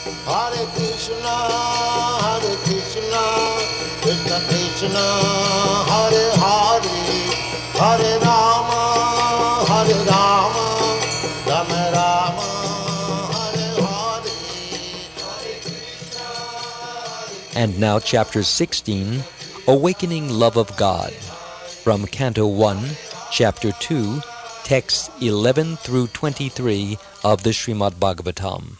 Hare Krishna, Krishna Krishna, Hare Hare, Hare Rama, Rama Rama, Hare Hare. And now chapter 16, Awakening Love of God, from Canto 1, chapter 2, texts 11 through 23 of the Srimad Bhagavatam.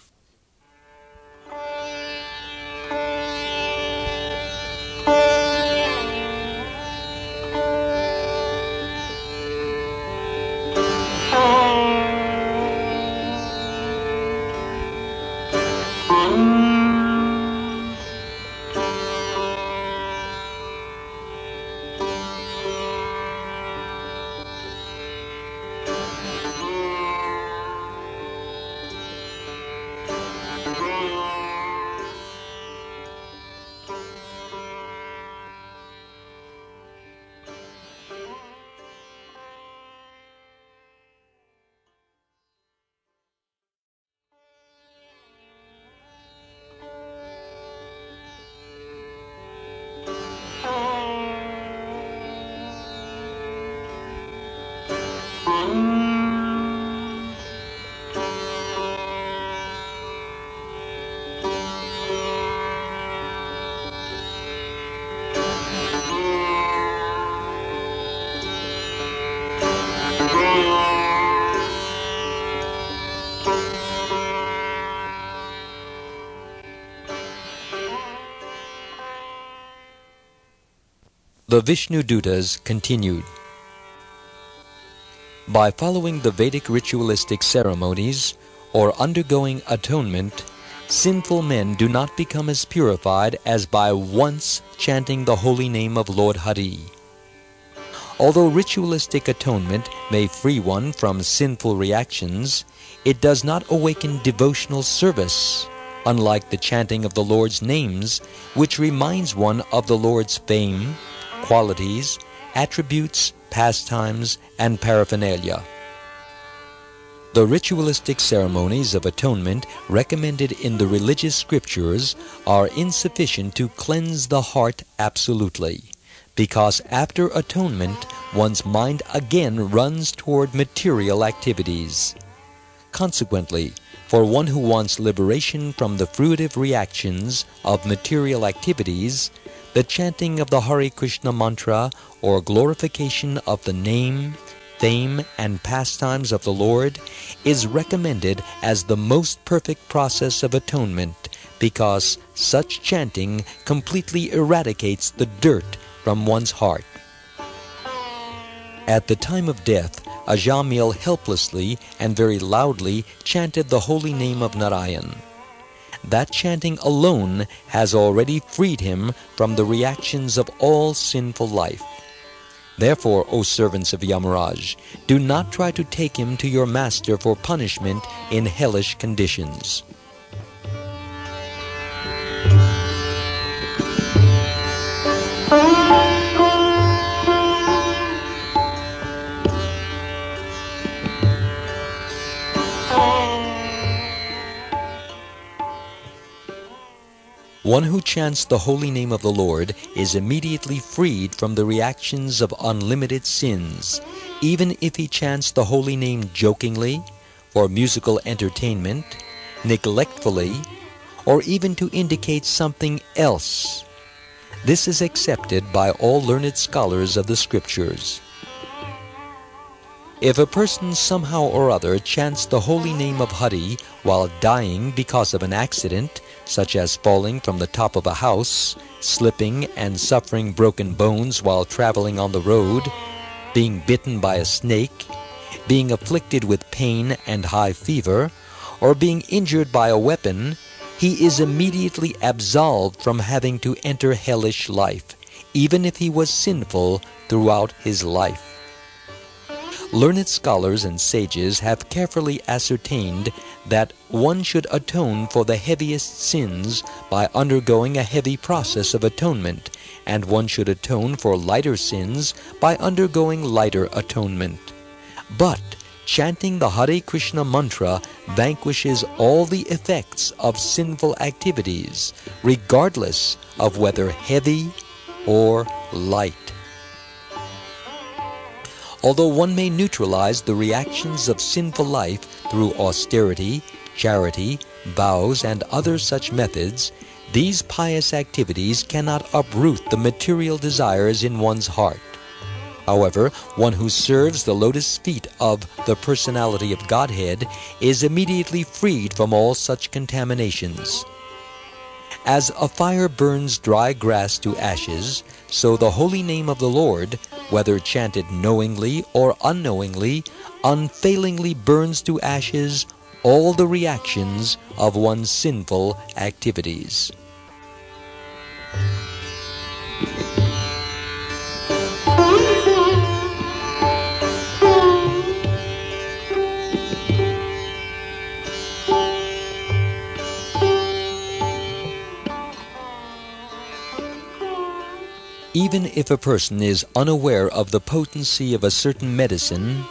The Vishnu Dutas continued. By following the Vedic ritualistic ceremonies or undergoing atonement, sinful men do not become as purified as by once chanting the holy name of Lord Hari. Although ritualistic atonement may free one from sinful reactions, it does not awaken devotional service, unlike the chanting of the Lord's names, which reminds one of the Lord's fame, qualities, attributes, pastimes, and paraphernalia. The ritualistic ceremonies of atonement recommended in the religious scriptures are insufficient to cleanse the heart absolutely, because after atonement one's mind again runs toward material activities. Consequently, for one who wants liberation from the fruitive reactions of material activities, the chanting of the Hare Krishna mantra or glorification of the name, fame, and pastimes of the Lord is recommended as the most perfect process of atonement, because such chanting completely eradicates the dirt from one's heart. At the time of death, Ajamil helplessly and very loudly chanted the holy name of Narayan. That chanting alone has already freed him from the reactions of all sinful life. Therefore, O servants of Yamaraj, do not try to take him to your master for punishment in hellish conditions. One who chants the holy name of the Lord is immediately freed from the reactions of unlimited sins, even if he chants the holy name jokingly, for musical entertainment, neglectfully, or even to indicate something else. This is accepted by all learned scholars of the scriptures. If a person somehow or other chants the holy name of Hari while dying because of an accident, such as falling from the top of a house, slipping and suffering broken bones while traveling on the road, being bitten by a snake, being afflicted with pain and high fever, or being injured by a weapon, he is immediately absolved from having to enter hellish life, even if he was sinful throughout his life. Learned scholars and sages have carefully ascertained that one should atone for the heaviest sins by undergoing a heavy process of atonement, and one should atone for lighter sins by undergoing lighter atonement. But chanting the Hare Krishna mantra vanquishes all the effects of sinful activities, regardless of whether heavy or light. Although one may neutralize the reactions of sinful life through austerity, charity, vows, and other such methods, these pious activities cannot uproot the material desires in one's heart. However, one who serves the lotus feet of the personality of Godhead is immediately freed from all such contaminations. As a fire burns dry grass to ashes, so the holy name of the Lord, whether chanted knowingly or unknowingly, unfailingly burns to ashes all the reactions of one's sinful activities. Even if a person is unaware of the potency of a certain medicine,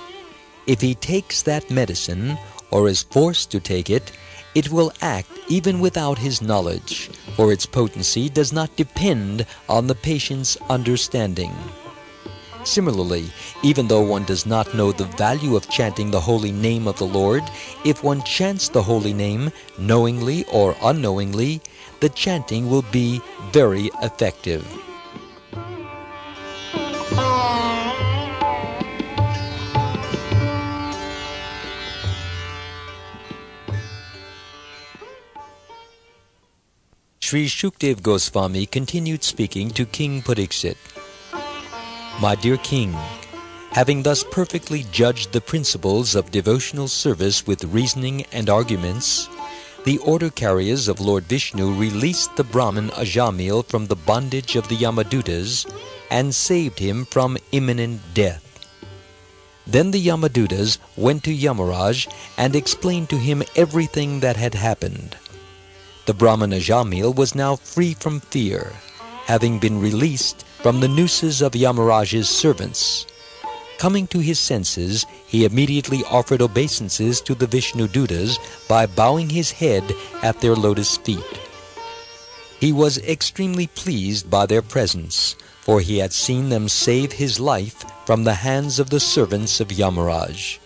if he takes that medicine or is forced to take it, it will act even without his knowledge, for its potency does not depend on the patient's understanding. Similarly, even though one does not know the value of chanting the holy name of the Lord, if one chants the holy name, knowingly or unknowingly, the chanting will be very effective. Sri Shukdev Goswami continued speaking to King Pariksit. My dear king, having thus perfectly judged the principles of devotional service with reasoning and arguments, the order carriers of Lord Vishnu released the Brahmin Ajamil from the bondage of the Yamadutas and saved him from imminent death. Then the Yamadutas went to Yamaraj and explained to him everything that had happened. The Brahmin Ajamil was now free from fear, having been released from the nooses of Yamaraj's servants. Coming to his senses, he immediately offered obeisances to the Vishnudutas by bowing his head at their lotus feet. He was extremely pleased by their presence, for he had seen them save his life from the hands of the servants of Yamaraj.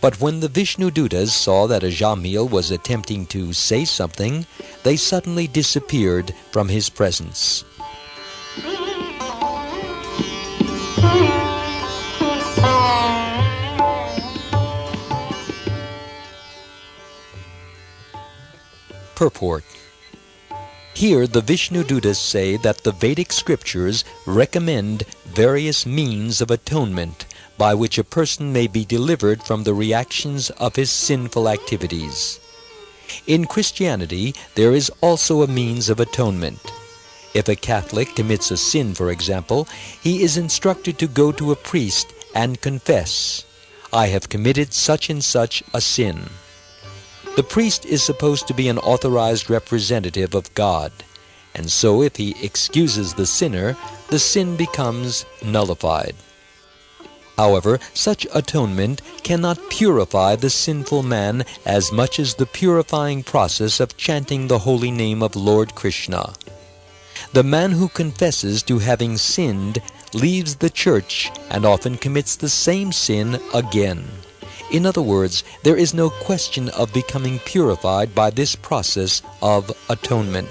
But when the Vishnudutas saw that Ajamil was attempting to say something, they suddenly disappeared from his presence. Purport. Here the Vishnudutas say that the Vedic scriptures recommend various means of atonement by which a person may be delivered from the reactions of his sinful activities. In Christianity, there is also a means of atonement. If a Catholic commits a sin, for example, he is instructed to go to a priest and confess, "I have committed such and such a sin." The priest is supposed to be an authorized representative of God, and so if he excuses the sinner, the sin becomes nullified. However, such atonement cannot purify the sinful man as much as the purifying process of chanting the holy name of Lord Krishna. The man who confesses to having sinned leaves the church and often commits the same sin again. In other words, there is no question of becoming purified by this process of atonement.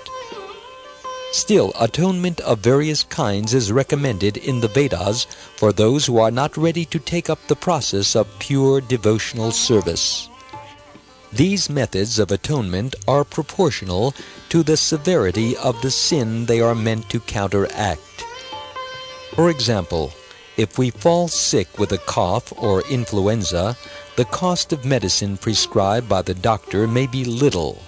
Still, atonement of various kinds is recommended in the Vedas for those who are not ready to take up the process of pure devotional service. These methods of atonement are proportional to the severity of the sin they are meant to counteract. For example, if we fall sick with a cough or influenza, the cost of medicine prescribed by the doctor may be little.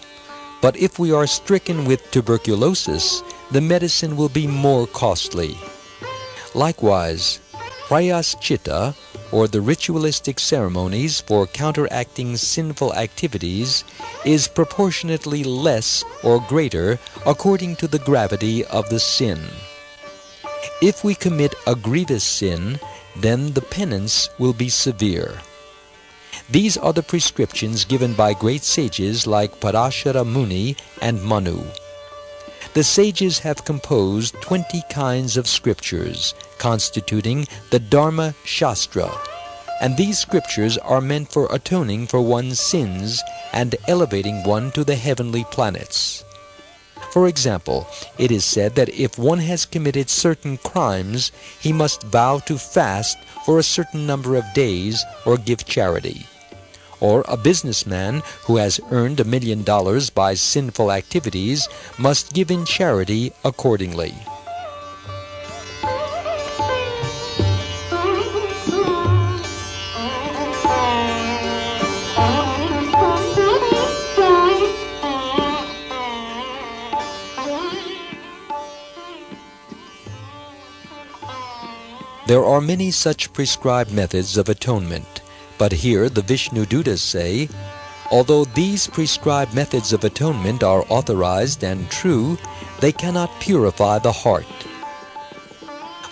But if we are stricken with tuberculosis, the medicine will be more costly. Likewise, prayaschita, or the ritualistic ceremonies for counteracting sinful activities, is proportionately less or greater according to the gravity of the sin. If we commit a grievous sin, then the penance will be severe. These are the prescriptions given by great sages like Parashara Muni and Manu. The sages have composed 20 kinds of scriptures, constituting the Dharma Shastra, and these scriptures are meant for atoning for one's sins and elevating one to the heavenly planets. For example, it is said that if one has committed certain crimes, he must vow to fast for a certain number of days or give charity. Or a businessman who has earned $1 million by sinful activities must give in charity accordingly. There are many such prescribed methods of atonement, but here the Vishnu Dutas say, although these prescribed methods of atonement are authorized and true, they cannot purify the heart.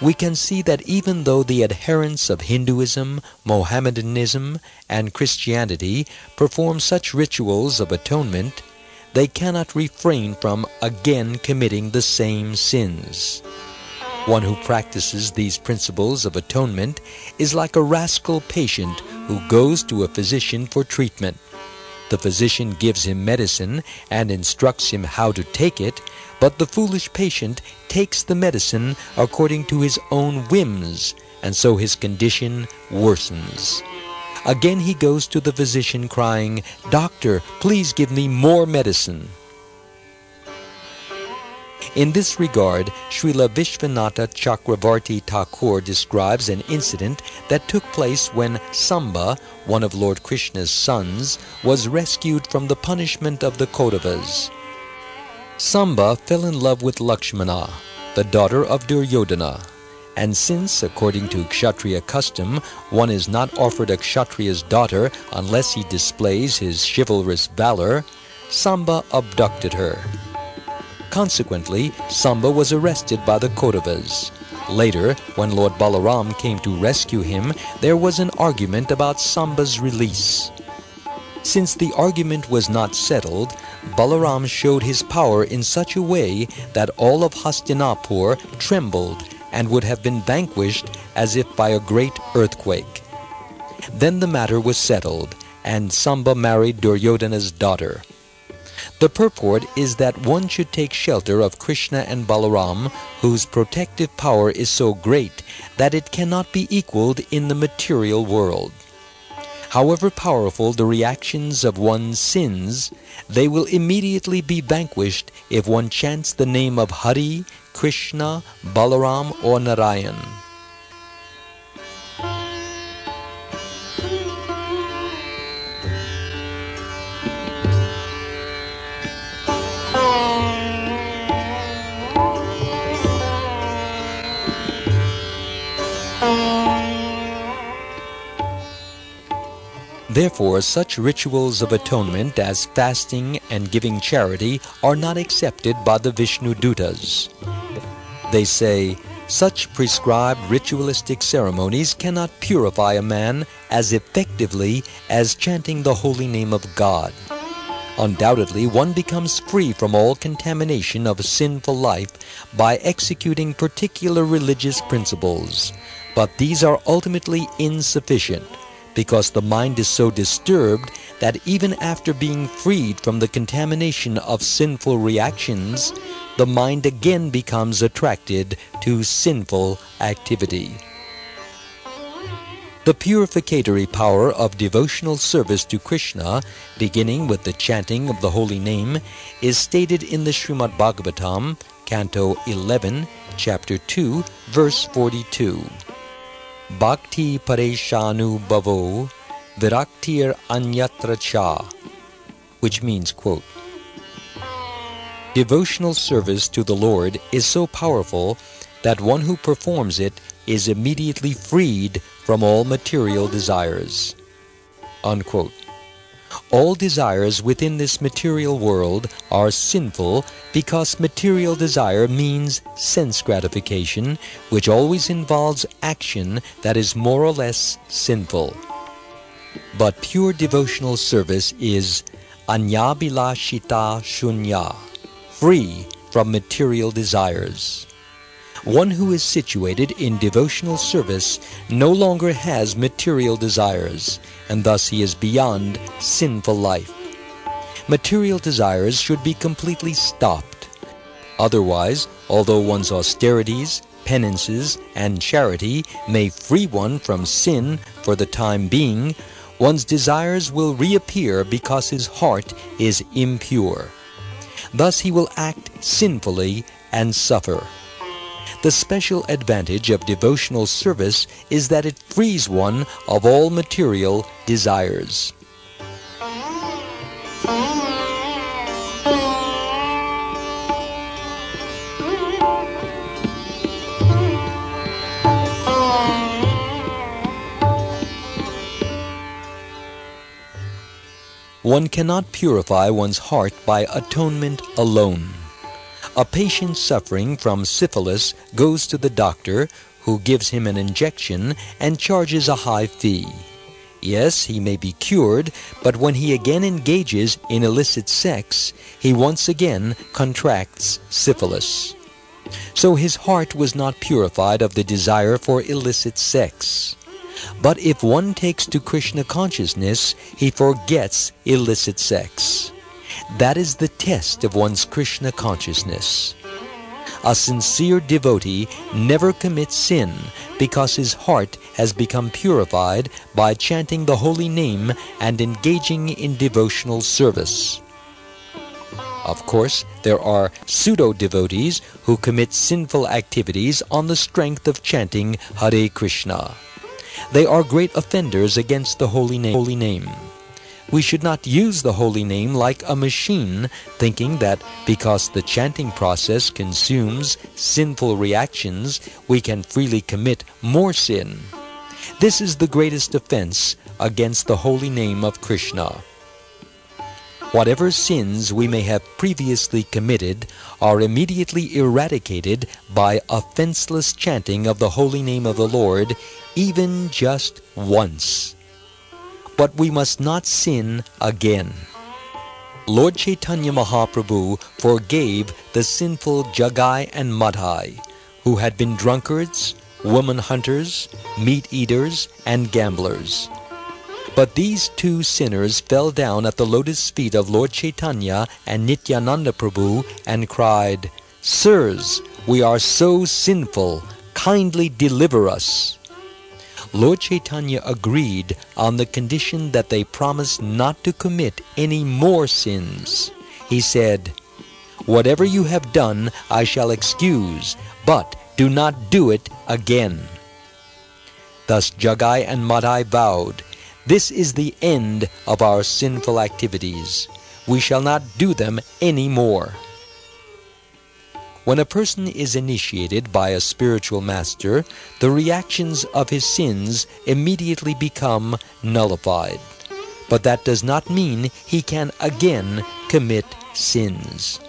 We can see that even though the adherents of Hinduism, Mohammedanism, and Christianity perform such rituals of atonement, they cannot refrain from again committing the same sins. One who practices these principles of atonement is like a rascal patient who goes to a physician for treatment. The physician gives him medicine and instructs him how to take it, but the foolish patient takes the medicine according to his own whims, and so his condition worsens. Again he goes to the physician crying, "Doctor, please give me more medicine." In this regard, Srila Vishwanatha Chakravarti Thakur describes an incident that took place when Samba, one of Lord Krishna's sons, was rescued from the punishment of the Kauravas. Samba fell in love with Lakshmana, the daughter of Duryodhana, and since, according to Kshatriya custom, one is not offered a Kshatriya's daughter unless he displays his chivalrous valor, Samba abducted her. Consequently, Samba was arrested by the Kauravas. Later, when Lord Balaram came to rescue him, there was an argument about Samba's release. Since the argument was not settled, Balaram showed his power in such a way that all of Hastinapur trembled and would have been vanquished as if by a great earthquake. Then the matter was settled, and Samba married Duryodhana's daughter. The purport is that one should take shelter of Krishna and Balaram, whose protective power is so great that it cannot be equaled in the material world. However powerful the reactions of one's sins, they will immediately be vanquished if one chants the name of Hari, Krishna, Balaram, or Narayan. Therefore, such rituals of atonement as fasting and giving charity are not accepted by the Vishnu Dutas. They say, such prescribed ritualistic ceremonies cannot purify a man as effectively as chanting the holy name of God. Undoubtedly, one becomes free from all contamination of a sinful life by executing particular religious principles, but these are ultimately insufficient, because the mind is so disturbed that even after being freed from the contamination of sinful reactions, the mind again becomes attracted to sinful activity. The purificatory power of devotional service to Krishna, beginning with the chanting of the holy name, is stated in the Srimad Bhagavatam, Canto 11, Chapter 2, Verse 42. Bhakti pareshanu bhavo viraktir anyatra cha, which means, quote, devotional service to the Lord is so powerful that one who performs it is immediately freed from all material desires. Unquote. All desires within this material world are sinful because material desire means sense gratification, which always involves action that is more or less sinful. But pure devotional service is anyabhilashita shunya, free from material desires. One who is situated in devotional service no longer has material desires, and thus he is beyond sinful life. Material desires should be completely stopped. Otherwise, although one's austerities, penances, and charity may free one from sin for the time being, one's desires will reappear because his heart is impure. Thus he will act sinfully and suffer. The special advantage of devotional service is that it frees one of all material desires. One cannot purify one's heart by atonement alone. A patient suffering from syphilis goes to the doctor, who gives him an injection and charges a high fee. Yes, he may be cured, but when he again engages in illicit sex, he once again contracts syphilis. So his heart was not purified of the desire for illicit sex. But if one takes to Krishna consciousness, he forgets illicit sex. That is the test of one's Krishna consciousness. A sincere devotee never commits sin because his heart has become purified by chanting the holy name and engaging in devotional service. Of course, there are pseudo-devotees who commit sinful activities on the strength of chanting Hare Krishna. They are great offenders against the holy name. We should not use the holy name like a machine, thinking that because the chanting process consumes sinful reactions, we can freely commit more sin. This is the greatest offense against the holy name of Krishna. Whatever sins we may have previously committed are immediately eradicated by offenseless chanting of the holy name of the Lord, even just once. But we must not sin again. Lord Chaitanya Mahaprabhu forgave the sinful Jagai and Madhai, who had been drunkards, woman hunters, meat eaters, and gamblers. But these two sinners fell down at the lotus feet of Lord Chaitanya and Nityananda Prabhu and cried, "Sirs, we are so sinful, kindly deliver us." Lord Chaitanya agreed on the condition that they promised not to commit any more sins. He said, "Whatever you have done I shall excuse, but do not do it again." Thus Jagai and Madhai vowed, "This is the end of our sinful activities. We shall not do them any more." When a person is initiated by a spiritual master, the reactions of his sins immediately become nullified. But that does not mean he can again commit sins.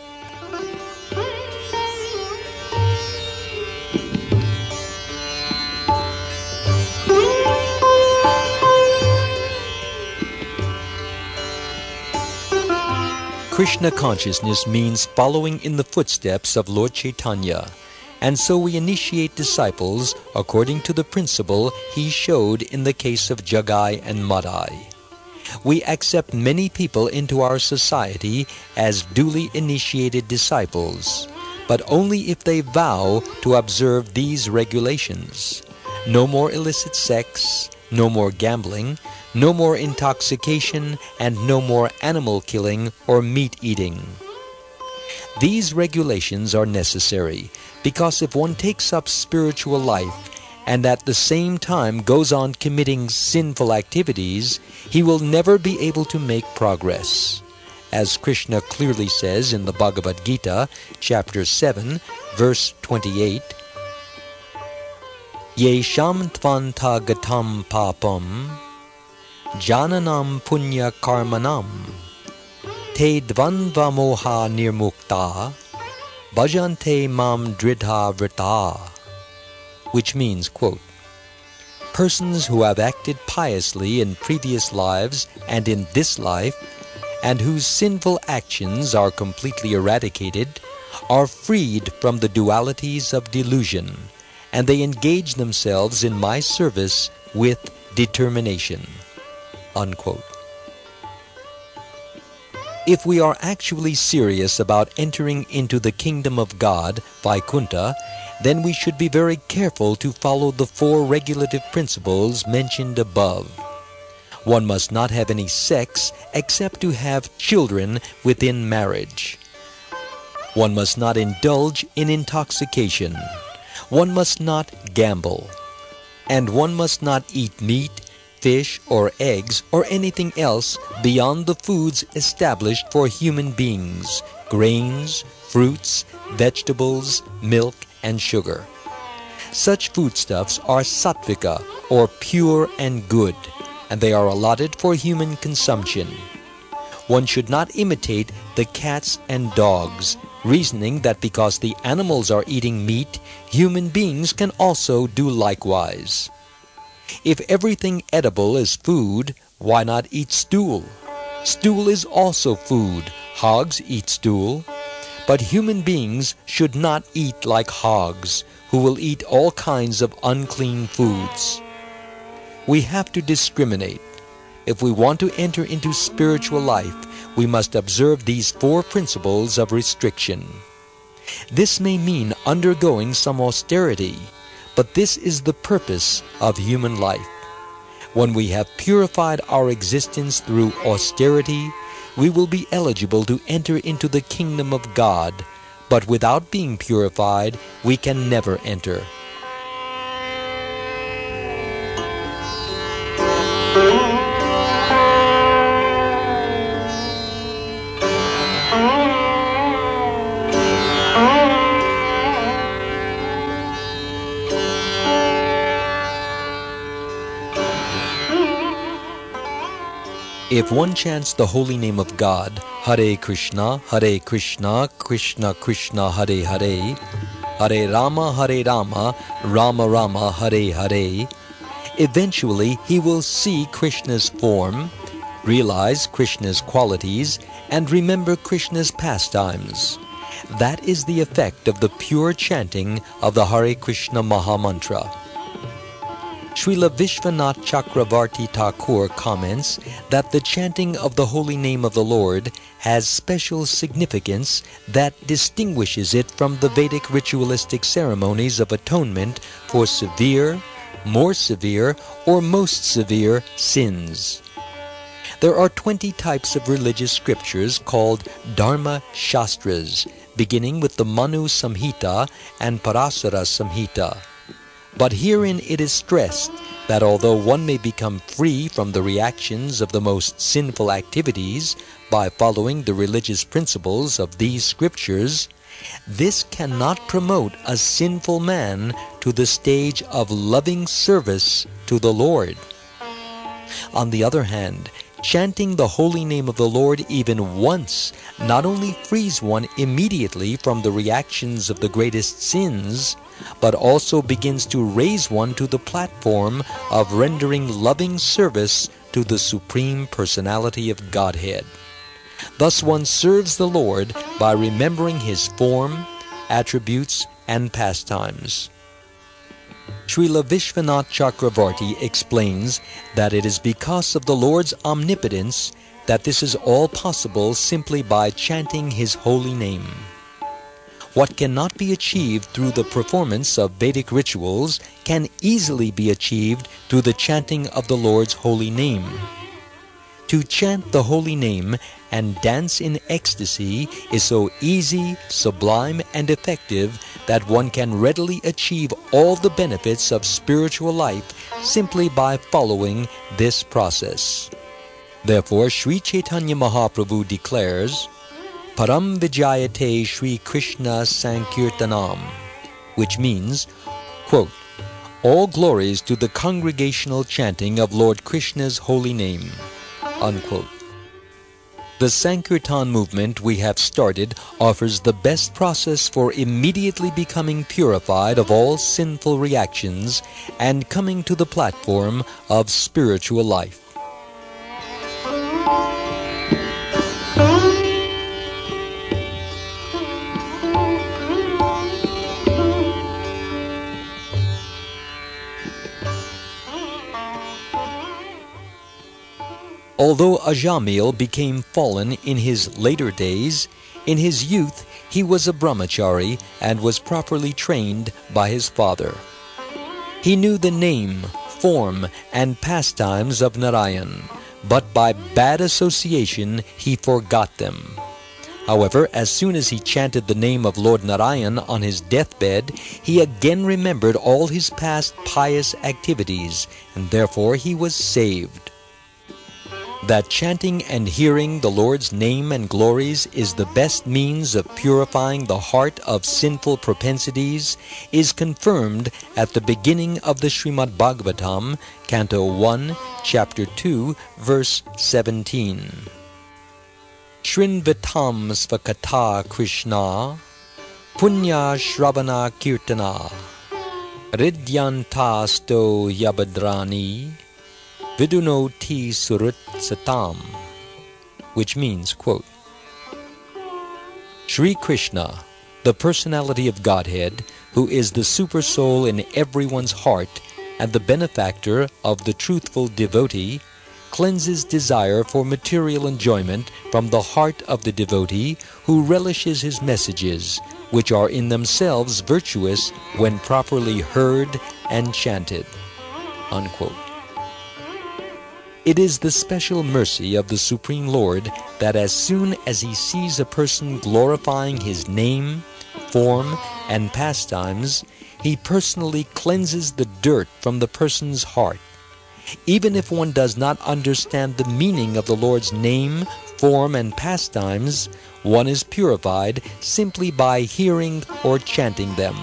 Krishna consciousness means following in the footsteps of Lord Chaitanya, and so we initiate disciples according to the principle he showed in the case of Jagai and Madhai. We accept many people into our society as duly initiated disciples, but only if they vow to observe these regulations. No more illicit sex, no more gambling, no more intoxication, and no more animal killing or meat eating. These regulations are necessary because if one takes up spiritual life and at the same time goes on committing sinful activities, he will never be able to make progress. As Krishna clearly says in the Bhagavad Gita, chapter 7, verse 28, Yesham tvanta gatam papam Jananam punya karmanam te dvanva moha nirmukta bhajante mam dridha vrita, which means, quote, persons who have acted piously in previous lives and in this life, and whose sinful actions are completely eradicated, are freed from the dualities of delusion, and they engage themselves in my service with determination." Unquote. If we are actually serious about entering into the kingdom of God, Vaikuntha, then we should be very careful to follow the 4 regulative principles mentioned above. One must not have any sex except to have children within marriage. One must not indulge in intoxication. One must not gamble. And one must not eat meat, fish, or eggs, or anything else beyond the foods established for human beings: grains, fruits, vegetables, milk, and sugar. Such foodstuffs are sattvika, or pure and good, and they are allotted for human consumption. One should not imitate the cats and dogs, reasoning that because the animals are eating meat, human beings can also do likewise. If everything edible is food, why not eat stool? Stool is also food. Hogs eat stool. But human beings should not eat like hogs, who will eat all kinds of unclean foods. We have to discriminate. If we want to enter into spiritual life, we must observe these 4 principles of restriction. This may mean undergoing some austerity, but this is the purpose of human life. When we have purified our existence through austerity, we will be eligible to enter into the kingdom of God, but without being purified, we can never enter. If one chants the holy name of God, Hare Krishna, Krishna Krishna, Hare Hare, Hare Rama, Rama Rama, Hare Hare, eventually he will see Krishna's form, realize Krishna's qualities, and remember Krishna's pastimes. That is the effect of the pure chanting of the Hare Krishna Mahamantra. Srila Vishwanath Chakravarti Thakur comments that the chanting of the holy name of the Lord has special significance that distinguishes it from the Vedic ritualistic ceremonies of atonement for severe, more severe, or most severe sins. There are 20 types of religious scriptures called Dharma Shastras, beginning with the Manu Samhita and Parasara Samhita. But herein it is stressed that although one may become free from the reactions of the most sinful activities by following the religious principles of these scriptures, this cannot promote a sinful man to the stage of loving service to the Lord. On the other hand, chanting the holy name of the Lord even once not only frees one immediately from the reactions of the greatest sins, but also begins to raise one to the platform of rendering loving service to the Supreme Personality of Godhead. Thus one serves the Lord by remembering His form, attributes, and pastimes. Srila Vishwanath Chakravarti explains that it is because of the Lord's omnipotence that this is all possible simply by chanting His holy name. What cannot be achieved through the performance of Vedic rituals can easily be achieved through the chanting of the Lord's holy name. To chant the holy name and dance in ecstasy is so easy, sublime, and effective that one can readily achieve all the benefits of spiritual life simply by following this process. Therefore, Sri Chaitanya Mahaprabhu declares, Param Vijayate Sri Krishna Sankirtanam, which means, quote, all glories to the congregational chanting of Lord Krishna's holy name, unquote. The Sankirtan movement we have started offers the best process for immediately becoming purified of all sinful reactions and coming to the platform of spiritual life. Although Ajamil became fallen in his later days, in his youth he was a brahmachari and was properly trained by his father. He knew the name, form, and pastimes of Narayan, but by bad association he forgot them. However, as soon as he chanted the name of Lord Narayan on his deathbed, he again remembered all his past pious activities, and therefore he was saved. That chanting and hearing the Lord's name and glories is the best means of purifying the heart of sinful propensities is confirmed at the beginning of the Srimad Bhagavatam, Canto 1, Chapter 2, Verse 17. Shrinvatam svakatha Krishna, punya shravana kirtana, ridyantasto yabadrani, vidunoti surut satam, which means, quote, Sri Krishna, the personality of Godhead, who is the super soul in everyone's heart and the benefactor of the truthful devotee, cleanses desire for material enjoyment from the heart of the devotee who relishes his messages, which are in themselves virtuous when properly heard and chanted. Unquote. It is the special mercy of the Supreme Lord that as soon as he sees a person glorifying his name, form, and pastimes, he personally cleanses the dirt from the person's heart. Even if one does not understand the meaning of the Lord's name, form, and pastimes, one is purified simply by hearing or chanting them.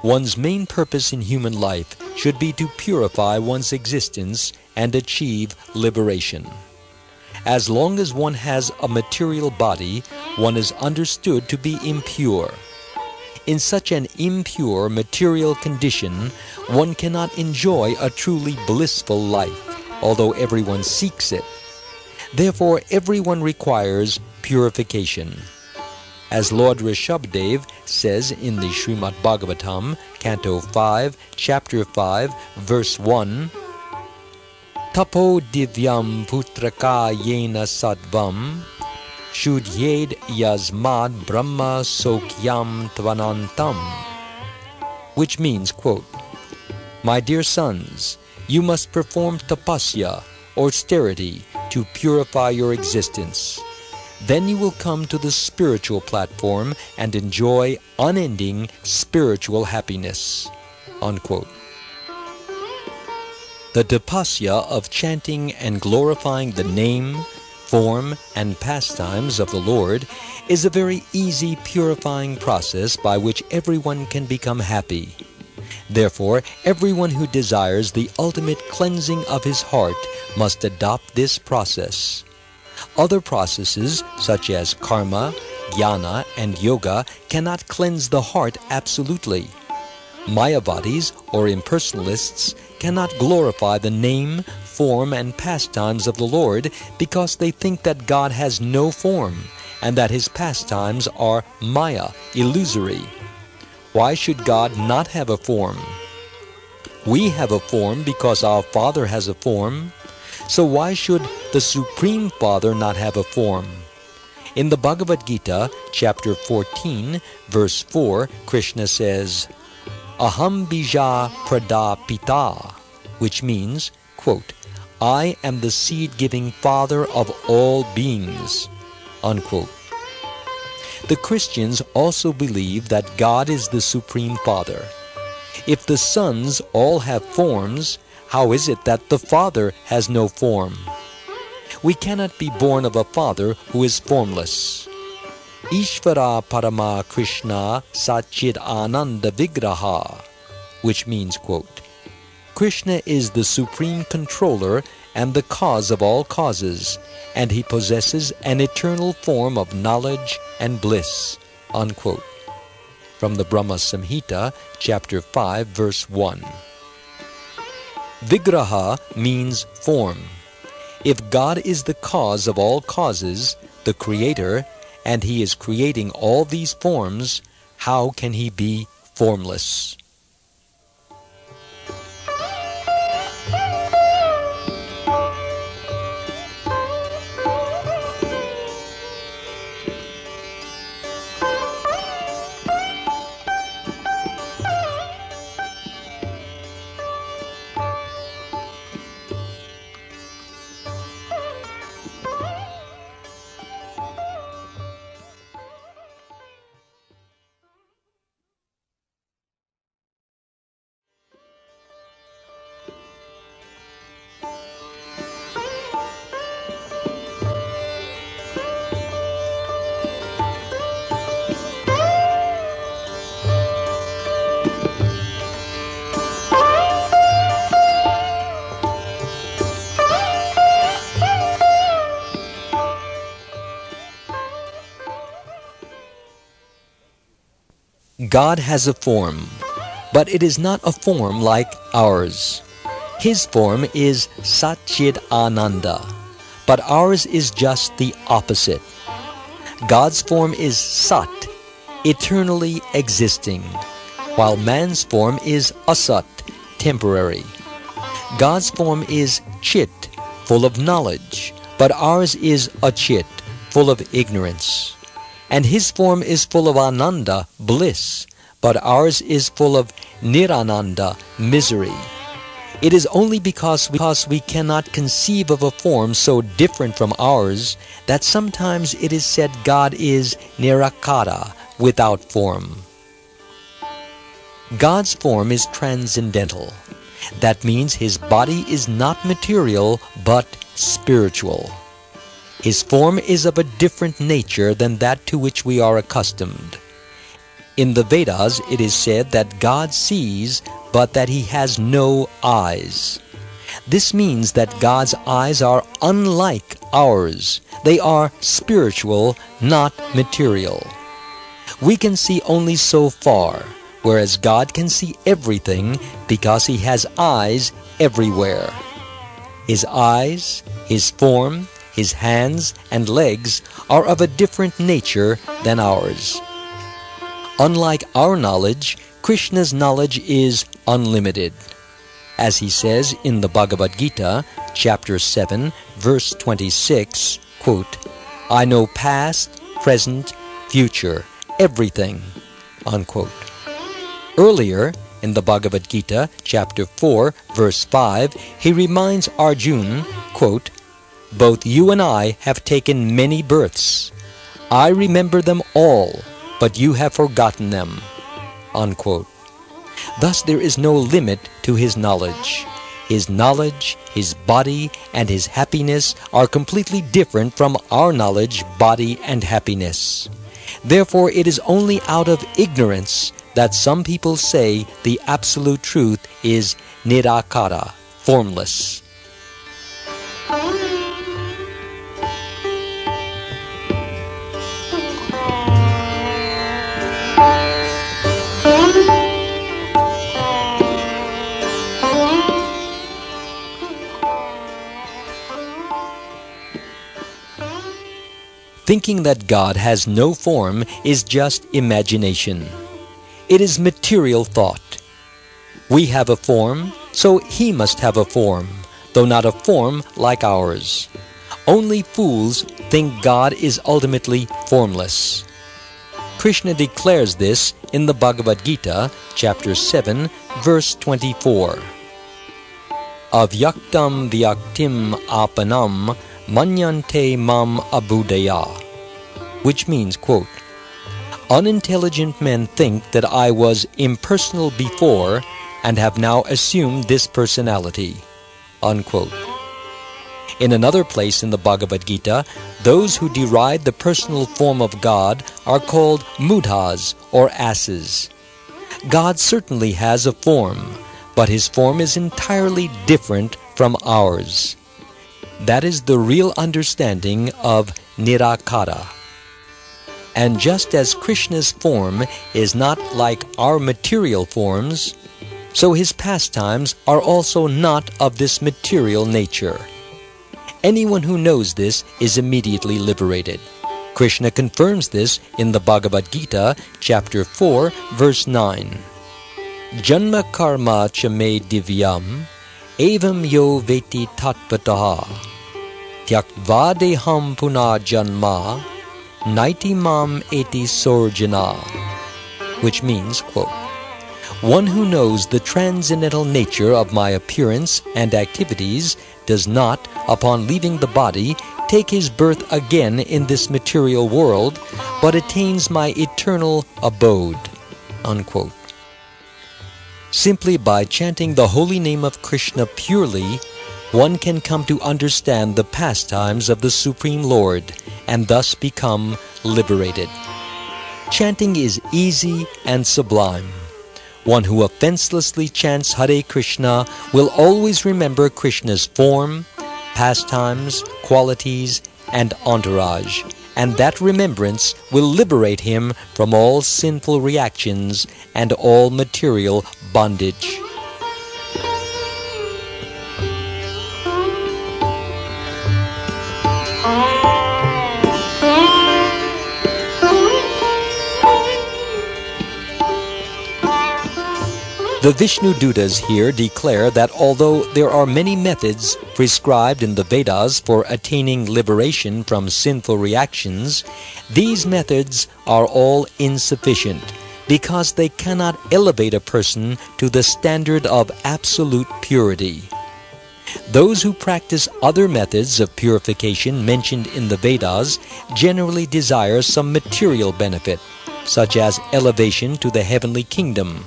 One's main purpose in human life should be to purify one's existence and achieve liberation. As long as one has a material body, one is understood to be impure. In such an impure material condition, one cannot enjoy a truly blissful life, although everyone seeks it. Therefore, everyone requires purification. As Lord Rishabhdev says in the Srimad Bhagavatam, Canto 5, Chapter 5, Verse 1, Tapo divyam putraka yena sattvam, shudyed yasmad brahma sokyam tvanantam, which means, quote, My dear sons, you must perform tapasya, or austerity, to purify your existence. Then you will come to the spiritual platform and enjoy unending spiritual happiness. Unquote. The tapasya of chanting and glorifying the name, form, and pastimes of the Lord is a very easy purifying process by which everyone can become happy. Therefore, everyone who desires the ultimate cleansing of his heart must adopt this process. Other processes, such as karma, jnana, and yoga, cannot cleanse the heart absolutely. Mayavadis, or impersonalists, cannot glorify the name, form, and pastimes of the Lord because they think that God has no form and that his pastimes are maya, illusory. Why should God not have a form? We have a form because our Father has a form. So why should the Supreme Father not have a form? In the Bhagavad Gita, chapter 14, verse 4, Krishna says, Aham bija pradapita, which means, quote, I am the seed-giving Father of all beings, unquote. The Christians also believe that God is the Supreme Father. If the sons all have forms, how is it that the Father has no form? We cannot be born of a father who is formless. Ishvara Parama Krishna Satchid Ananda Vigraha, which means, quote, Krishna is the supreme controller and the cause of all causes, and he possesses an eternal form of knowledge and bliss, unquote. From the Brahma Samhita, chapter 5, verse 1. Vigraha means form. If God is the cause of all causes, the creator, and he is creating all these forms, how can he be formless? God has a form, but it is not a form like ours. His form is Satchid Ananda, but ours is just the opposite. God's form is Sat, eternally existing, while man's form is Asat, temporary. God's form is Chit, full of knowledge, but ours is Achit, full of ignorance. And his form is full of Ananda, bliss, but ours is full of Nirananda, misery. It is only because we cannot conceive of a form so different from ours that sometimes it is said God is Nirakara, without form. God's form is transcendental. That means his body is not material but spiritual. His form is of a different nature than that to which we are accustomed. In the Vedas, it is said that God sees, but that he has no eyes. This means that God's eyes are unlike ours. They are spiritual, not material. We can see only so far, whereas God can see everything because he has eyes everywhere. His eyes, his form, his hands and legs are of a different nature than ours. Unlike our knowledge, Krishna's knowledge is unlimited. As he says in the Bhagavad Gita, chapter 7, verse 26, quote, I know past, present, future, everything, unquote. Earlier, in the Bhagavad Gita, chapter 4, verse 5, he reminds Arjuna, quote, both you and I have taken many births. I remember them all, but you have forgotten them, unquote. Thus there is no limit to his knowledge. His knowledge, his body, and his happiness are completely different from our knowledge, body, and happiness. Therefore it is only out of ignorance that some people say the absolute truth is Nirakara, formless. Thinking that God has no form is just imagination. It is material thought. We have a form, so he must have a form, though not a form like ours. Only fools think God is ultimately formless. Krishna declares this in the Bhagavad Gita, chapter 7, verse 24. Avyaktam vyaktim apanam manyante mam abudaya, which means, quote, unintelligent men think that I was impersonal before and have now assumed this personality, unquote. In another place in the Bhagavad Gita, those who deride the personal form of God are called mudhas, or asses. God certainly has a form, but his form is entirely different from ours. That is the real understanding of Nirakara. And just as Krishna's form is not like our material forms, so his pastimes are also not of this material nature. Anyone who knows this is immediately liberated. Krishna confirms this in the Bhagavad Gita, chapter 4, verse 9. Janma karma cha me divyam, evam yo veti tatpataha, tyaktva deham puna janma, naiti mam eti sorjana. Which means, quote, one who knows the transcendental nature of my appearance and activities does not, upon leaving the body, take his birth again in this material world, but attains my eternal abode. Unquote. Simply by chanting the holy name of Krishna purely, one can come to understand the pastimes of the Supreme Lord and thus become liberated. Chanting is easy and sublime. One who offenselessly chants Hare Krishna will always remember Krishna's form, pastimes, qualities, and entourage, and that remembrance will liberate him from all sinful reactions and all material bondage. The Vishnu Dutas here declare that although there are many methods prescribed in the Vedas for attaining liberation from sinful reactions, these methods are all insufficient because they cannot elevate a person to the standard of absolute purity. Those who practice other methods of purification mentioned in the Vedas generally desire some material benefit, such as elevation to the heavenly kingdom.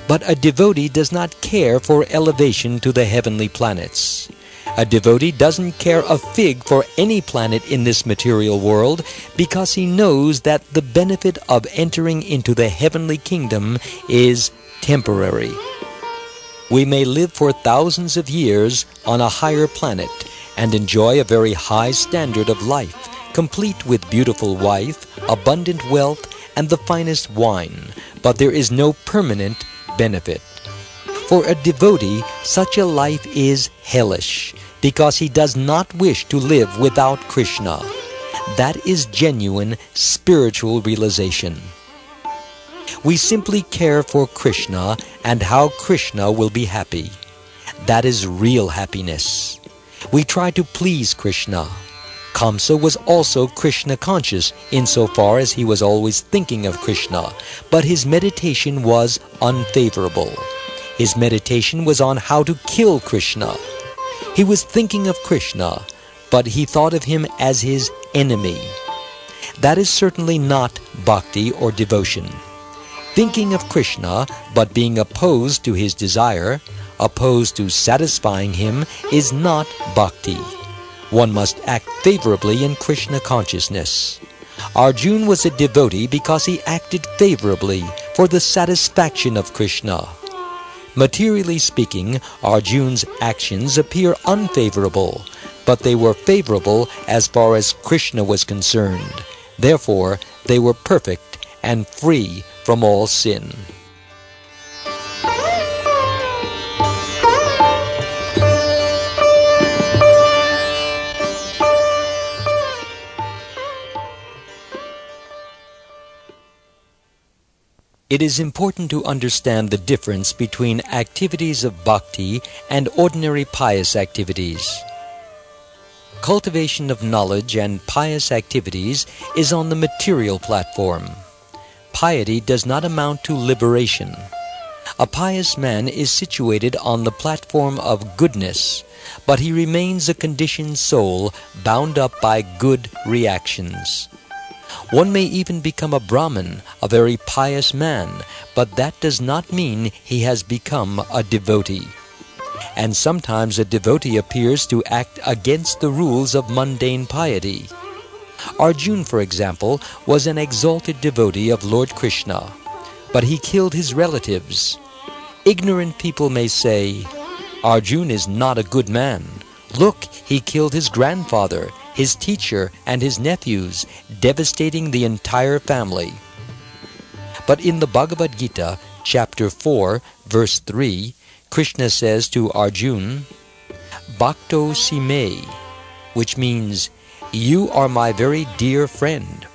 But a devotee does not care for elevation to the heavenly planets. A devotee doesn't care a fig for any planet in this material world because he knows that the benefit of entering into the heavenly kingdom is temporary. We may live for thousands of years on a higher planet and enjoy a very high standard of life, complete with beautiful wife, abundant wealth, and the finest wine, but there is no permanent benefit. For a devotee, such a life is hellish because he does not wish to live without Krishna. That is genuine spiritual realization. We simply care for Krishna and how Krishna will be happy. That is real happiness. We try to please Krishna. Kamsa was also Krishna conscious insofar as he was always thinking of Krishna, but his meditation was unfavorable. His meditation was on how to kill Krishna. He was thinking of Krishna, but he thought of him as his enemy. That is certainly not bhakti or devotion. Thinking of Krishna, but being opposed to his desire, opposed to satisfying him, is not bhakti. One must act favorably in Krishna consciousness. Arjuna was a devotee because he acted favorably for the satisfaction of Krishna. Materially speaking, Arjuna's actions appear unfavorable, but they were favorable as far as Krishna was concerned. Therefore, they were perfect and free from all sin. It is important to understand the difference between activities of bhakti and ordinary pious activities. Cultivation of knowledge and pious activities is on the material platform. Piety does not amount to liberation. A pious man is situated on the platform of goodness, but he remains a conditioned soul bound up by good reactions. One may even become a Brahmin, a very pious man, but that does not mean he has become a devotee. and sometimes a devotee appears to act against the rules of mundane piety. Arjuna, for example, was an exalted devotee of Lord Krishna, but he killed his relatives. Ignorant people may say, "Arjuna is not a good man. Look, he killed his grandfather, his teacher, and his nephews, devastating the entire family." But in the Bhagavad Gita, chapter 4, verse 3, Krishna says to Arjuna, "Bhakto si me," which means, "You are my very dear friend."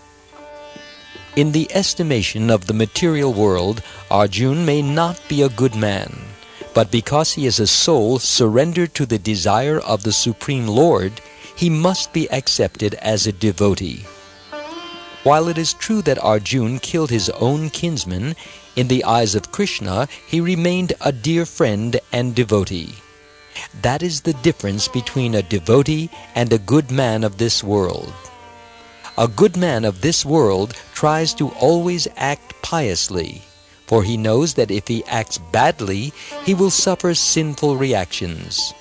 In the estimation of the material world, Arjuna may not be a good man, but because he is a soul surrendered to the desire of the Supreme Lord, he must be accepted as a devotee. While it is true that Arjuna killed his own kinsman, in the eyes of Krishna he remained a dear friend and devotee. That is the difference between a devotee and a good man of this world. A good man of this world tries to always act piously, for he knows that if he acts badly, he will suffer sinful reactions.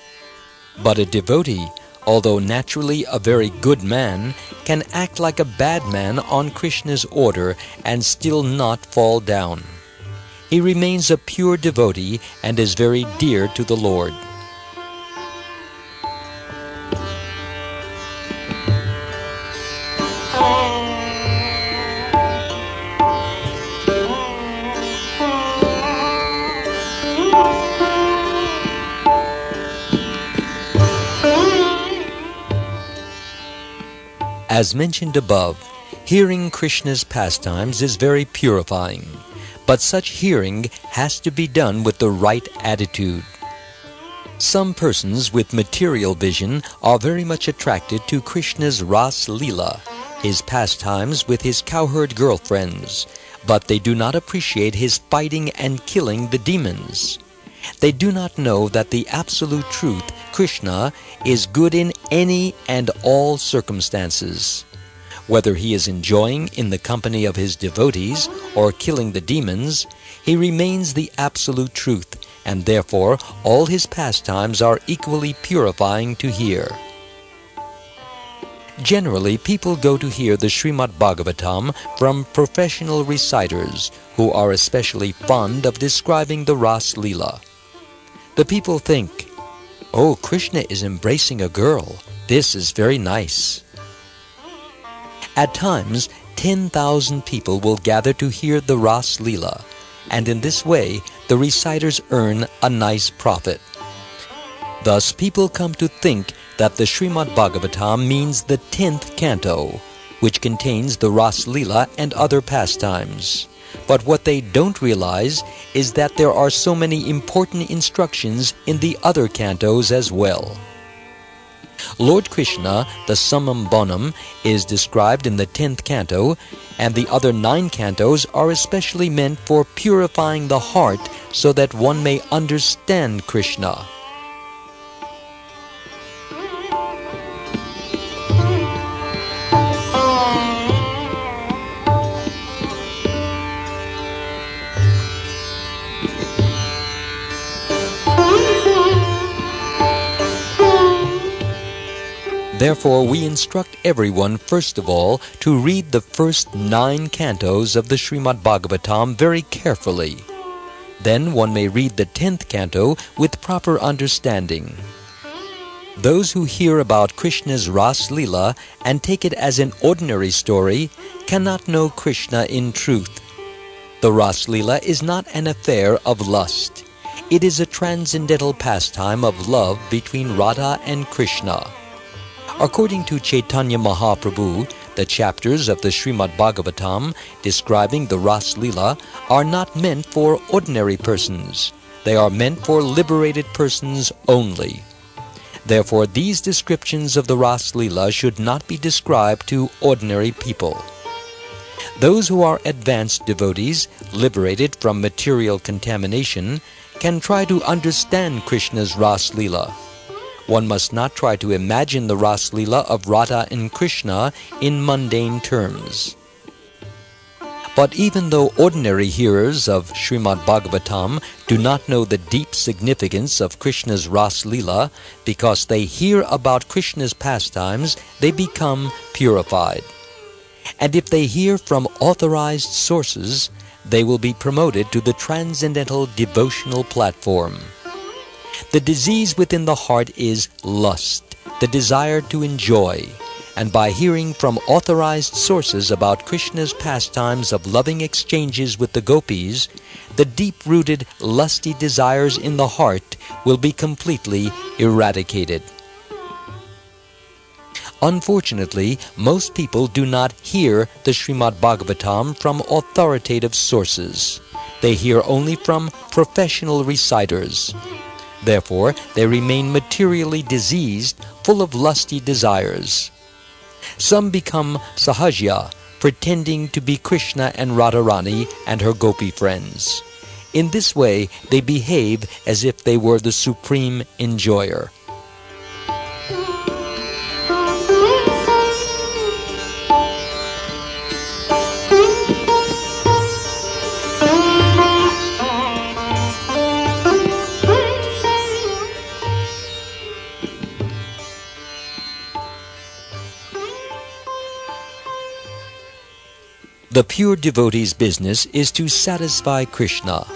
But a devotee, although naturally a very good man, can act like a bad man on Krishna's order and still not fall down. He remains a pure devotee and is very dear to the Lord. As mentioned above, hearing Krishna's pastimes is very purifying, but such hearing has to be done with the right attitude. Some persons with material vision are very much attracted to Krishna's Ras Leela, his pastimes with his cowherd girlfriends, but they do not appreciate his fighting and killing the demons. They do not know that the absolute truth, Krishna, is good in any and all circumstances. Whether he is enjoying in the company of his devotees or killing the demons, he remains the absolute truth, and therefore all his pastimes are equally purifying to hear. Generally, people go to hear the Srimad Bhagavatam from professional reciters who are especially fond of describing the Ras Leela. The people think, "Oh, Krishna is embracing a girl. This is very nice." At times, 10,000 people will gather to hear the Ras Leela, and in this way, the reciters earn a nice profit. Thus, people come to think that the Srimad Bhagavatam means the 10th canto, which contains the Ras Leela and other pastimes. But what they don't realize is that there are so many important instructions in the other cantos as well. Lord Krishna, the summum bonum, is described in the 10th canto, and the other 9 cantos are especially meant for purifying the heart so that one may understand Krishna. Therefore, we instruct everyone, first of all, to read the first 9 cantos of the Srimad Bhagavatam very carefully. Then one may read the 10th canto with proper understanding. Those who hear about Krishna's Ras Leela and take it as an ordinary story cannot know Krishna in truth. The Ras Leela is not an affair of lust. It is a transcendental pastime of love between Radha and Krishna. According to Chaitanya Mahaprabhu, the chapters of the Srimad Bhagavatam describing the Ras Leela are not meant for ordinary persons. They are meant for liberated persons only. Therefore, these descriptions of the Ras Leela should not be described to ordinary people. Those who are advanced devotees, liberated from material contamination, can try to understand Krishna's Ras Leela. One must not try to imagine the Ras Leela of Radha and Krishna in mundane terms. But even though ordinary hearers of Srimad Bhagavatam do not know the deep significance of Krishna's Ras Leela, because they hear about Krishna's pastimes, they become purified. And if they hear from authorized sources, they will be promoted to the transcendental devotional platform. The disease within the heart is lust, the desire to enjoy. And by hearing from authorized sources about Krishna's pastimes of loving exchanges with the gopis, the deep-rooted lusty desires in the heart will be completely eradicated. Unfortunately, most people do not hear the Srimad Bhagavatam from authoritative sources. They hear only from professional reciters. Therefore, they remain materially diseased, full of lusty desires. Some become Sahajya, pretending to be Krishna and Radharani and her gopi friends. In this way, they behave as if they were the supreme enjoyer. The pure devotee's business is to satisfy Krishna,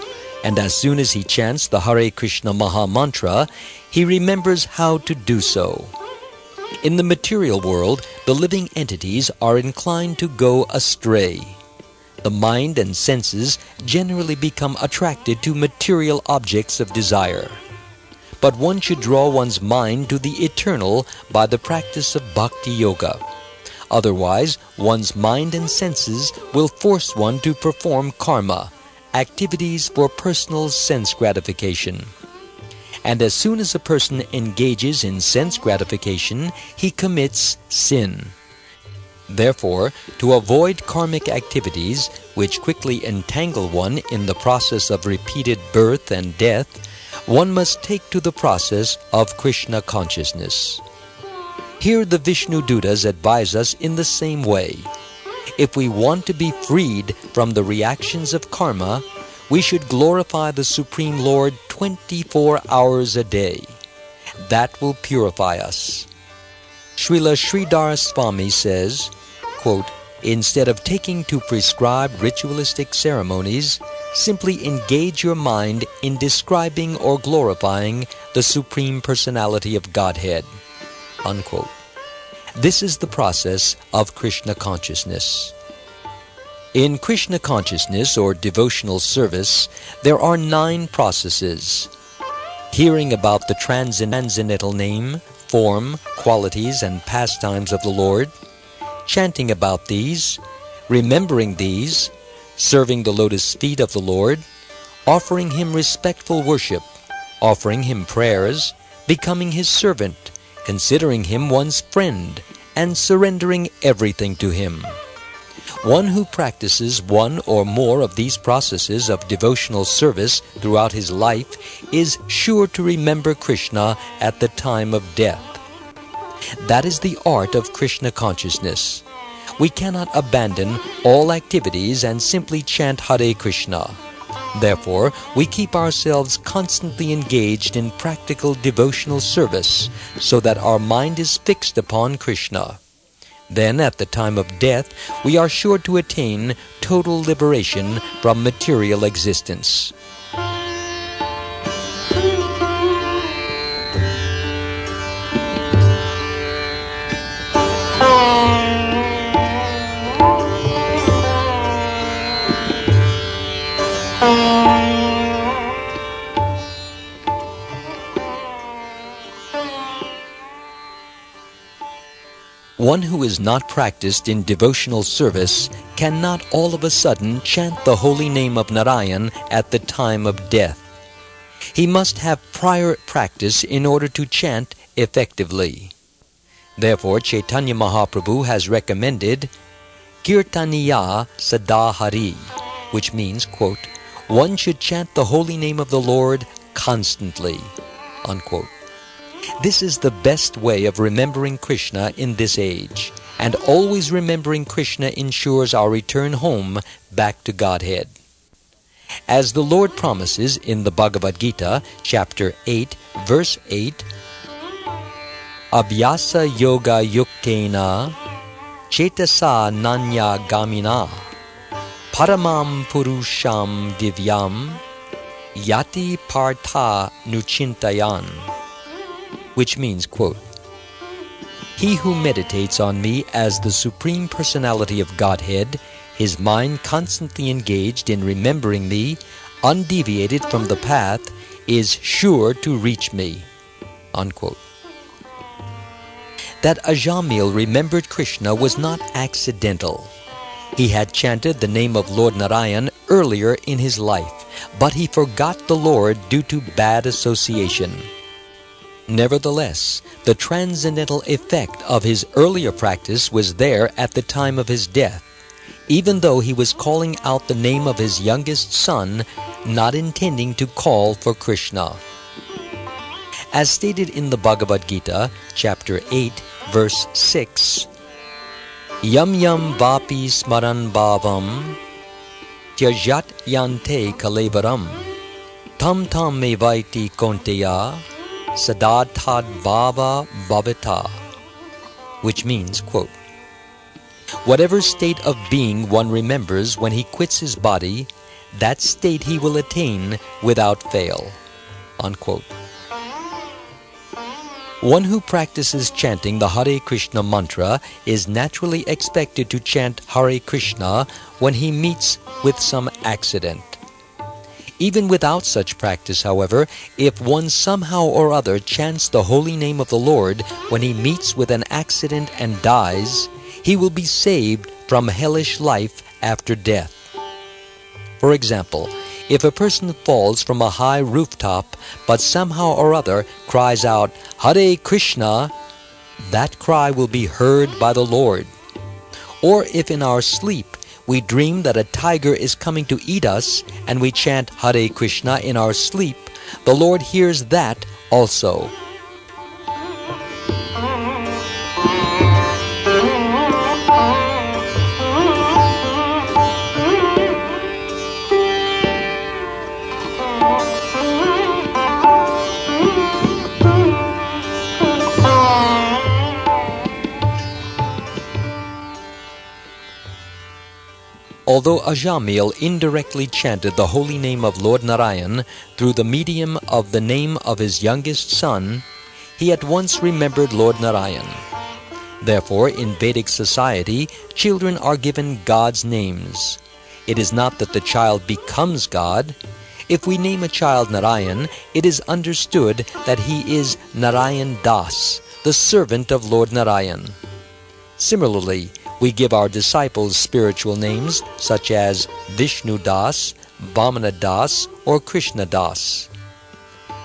and as soon as he chants the Hare Krishna Maha Mantra, he remembers how to do so. In the material world, the living entities are inclined to go astray. The mind and senses generally become attracted to material objects of desire. But one should draw one's mind to the eternal by the practice of Bhakti Yoga. Otherwise, one's mind and senses will force one to perform karma, activities for personal sense gratification. And as soon as a person engages in sense gratification, he commits sin. Therefore, to avoid karmic activities, which quickly entangle one in the process of repeated birth and death, one must take to the process of Krishna consciousness. Here the Vishnu Dutas advise us in the same way. If we want to be freed from the reactions of karma, we should glorify the Supreme Lord 24 hours a day. That will purify us. Srila Sridhar Swami says, quote, "Instead of taking to prescribed ritualistic ceremonies, simply engage your mind in describing or glorifying the Supreme Personality of Godhead." Unquote. This is the process of Krishna consciousness. In Krishna consciousness or devotional service, there are 9 processes. Hearing about the transcendental name, form, qualities, and pastimes of the Lord, chanting about these, remembering these, serving the lotus feet of the Lord, offering Him respectful worship, offering Him prayers, becoming His servant, considering Him one's friend, and surrendering everything to Him. One who practices one or more of these processes of devotional service throughout his life is sure to remember Krishna at the time of death. That is the art of Krishna consciousness. We cannot abandon all activities and simply chant Hare Krishna. Therefore, we keep ourselves constantly engaged in practical devotional service so that our mind is fixed upon Krishna. Then, at the time of death, we are sure to attain total liberation from material existence. One who is not practiced in devotional service cannot all of a sudden chant the holy name of Narayan at the time of death. He must have prior practice in order to chant effectively. Therefore, Chaitanya Mahaprabhu has recommended Kirtaniya Sadahari, which means, quote, one should chant the holy name of the Lord constantly, unquote. This is the best way of remembering Krishna in this age, and always remembering Krishna ensures our return home back to Godhead. As the Lord promises in the Bhagavad Gita, chapter 8, verse 8, Abhyasa yoga yuktena chetasa nanya gamina paramam purusham divyam yati partha nuchintayan, which means, quote, he who meditates on me as the Supreme Personality of Godhead, his mind constantly engaged in remembering me, undeviated from the path, is sure to reach me, unquote. That Ajamil remembered Krishna was not accidental. He had chanted the name of Lord Narayan earlier in his life, but he forgot the Lord due to bad association. Nevertheless, the transcendental effect of his earlier practice was there at the time of his death, even though he was calling out the name of his youngest son, not intending to call for Krishna. As stated in the Bhagavad Gita, chapter 8, verse 6, Yam yam vapi smaran bhavam tyajat yante kalevaram tam tam me vaiti konteya sadatad bhava bhavita, which means, quote, whatever state of being one remembers when he quits his body, that state he will attain without fail, unquote. One who practices chanting the Hare Krishna mantra is naturally expected to chant Hare Krishna when he meets with some accident. Even without such practice, however, if one somehow or other chants the holy name of the Lord when he meets with an accident and dies, he will be saved from hellish life after death. For example, if a person falls from a high rooftop but somehow or other cries out, Hare Krishna, that cry will be heard by the Lord. Or if in our sleep we dream that a tiger is coming to eat us and we chant Hare Krishna in our sleep, the Lord hears that also. Although Ajamil indirectly chanted the holy name of Lord Narayan through the medium of the name of his youngest son, he at once remembered Lord Narayan. Therefore, in Vedic society, children are given God's names. It is not that the child becomes God. If we name a child Narayan, it is understood that he is Narayan Das, the servant of Lord Narayan. Similarly, we give our disciples spiritual names such as Vishnu Das, Vamana Das, or Krishna Das.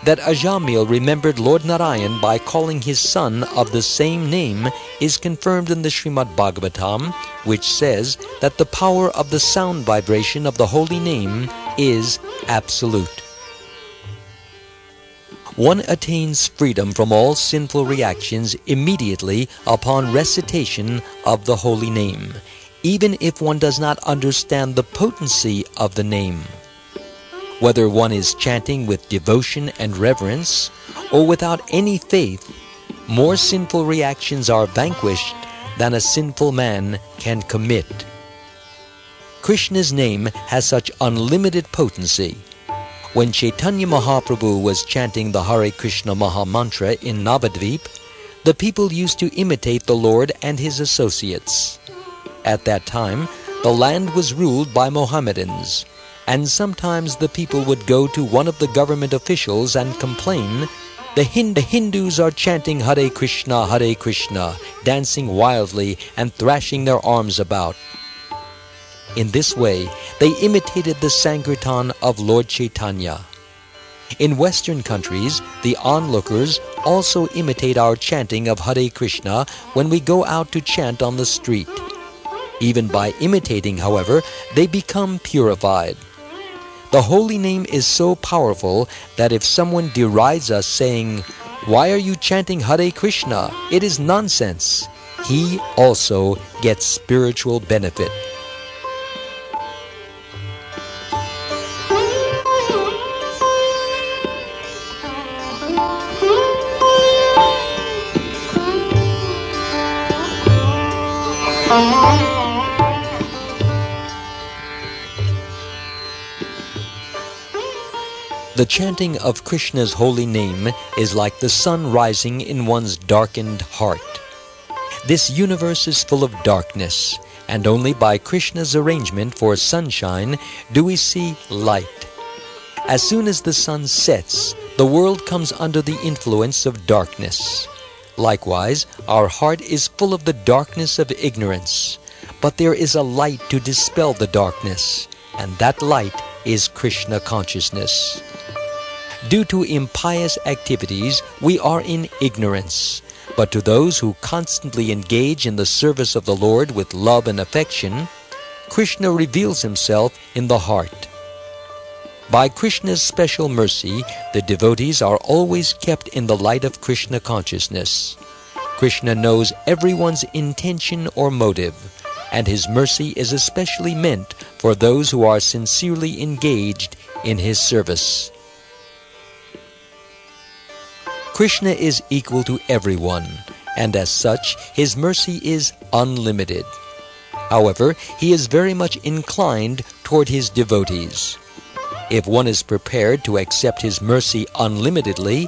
That Ajamil remembered Lord Narayan by calling his son of the same name is confirmed in the Srimad Bhagavatam, which says that the power of the sound vibration of the holy name is absolute. One attains freedom from all sinful reactions immediately upon recitation of the holy name, even if one does not understand the potency of the name. Whether one is chanting with devotion and reverence, or without any faith, more sinful reactions are vanquished than a sinful man can commit. Krishna's name has such unlimited potency. When Chaitanya Mahaprabhu was chanting the Hare Krishna Maha Mantra in Navadvip, the people used to imitate the Lord and his associates. At that time, the land was ruled by Mohammedans, and sometimes the people would go to one of the government officials and complain, the Hindus are chanting Hare Krishna, dancing wildly and thrashing their arms about. In this way, they imitated the Sankirtan of Lord Chaitanya. In Western countries, the onlookers also imitate our chanting of Hare Krishna when we go out to chant on the street. Even by imitating, however, they become purified. The holy name is so powerful that if someone derides us saying, "Why are you chanting Hare Krishna? It is nonsense," he also gets spiritual benefit. The chanting of Krishna's holy name is like the sun rising in one's darkened heart. This universe is full of darkness, and only by Krishna's arrangement for sunshine do we see light. As soon as the sun sets, the world comes under the influence of darkness. Likewise, our heart is full of the darkness of ignorance, but there is a light to dispel the darkness, and that light is Krishna consciousness. Due to impious activities, we are in ignorance. But to those who constantly engage in the service of the Lord with love and affection, Krishna reveals himself in the heart. By Krishna's special mercy, the devotees are always kept in the light of Krishna consciousness. Krishna knows everyone's intention or motive, and his mercy is especially meant for those who are sincerely engaged in his service. Krishna is equal to everyone, and as such, his mercy is unlimited. However, he is very much inclined toward his devotees. If one is prepared to accept his mercy unlimitedly,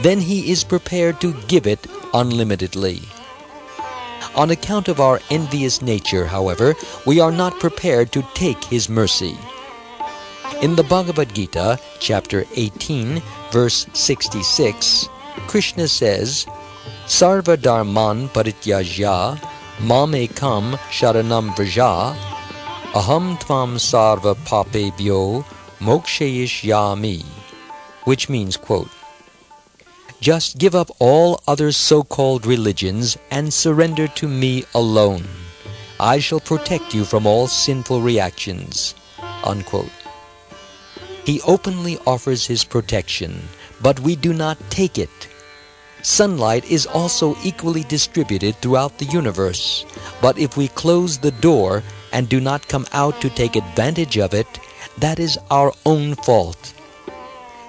then he is prepared to give it unlimitedly. On account of our envious nature, however, we are not prepared to take his mercy. In the Bhagavad Gita, chapter 18, verse 66, Krishna says, Sarva dharman parityajya mam ekam sharanam vraja aham tvam sarva papebhyo mokshayishyami, which means, quote, just give up all other so-called religions and surrender to me alone. I shall protect you from all sinful reactions, unquote. He openly offers his protection, but we do not take it. Sunlight is also equally distributed throughout the universe, but if we close the door and do not come out to take advantage of it, that is our own fault.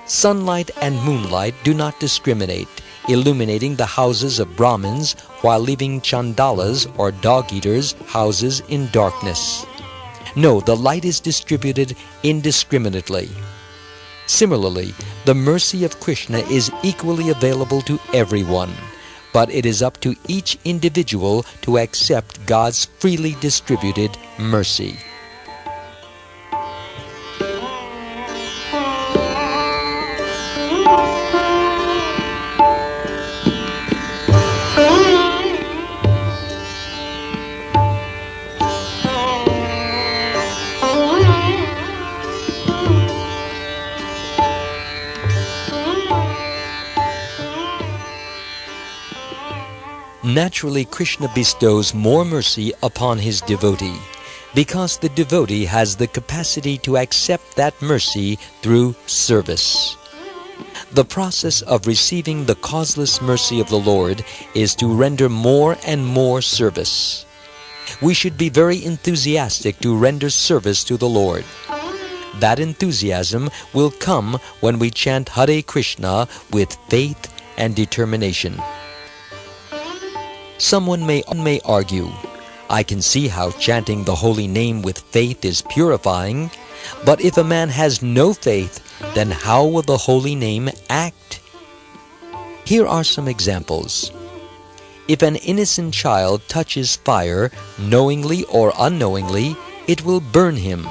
Sunlight and moonlight do not discriminate, illuminating the houses of Brahmins while leaving Chandalas or dog-eaters' houses in darkness. No, the light is distributed indiscriminately. Similarly, the mercy of Krishna is equally available to everyone, but it is up to each individual to accept God's freely distributed mercy. Naturally, Krishna bestows more mercy upon his devotee, because the devotee has the capacity to accept that mercy through service. The process of receiving the causeless mercy of the Lord is to render more and more service. We should be very enthusiastic to render service to the Lord. That enthusiasm will come when we chant Hare Krishna with faith and determination. Someone may argue, I can see how chanting the holy name with faith is purifying, but if a man has no faith, then how will the holy name act? Here are some examples. If an innocent child touches fire, knowingly or unknowingly, it will burn him.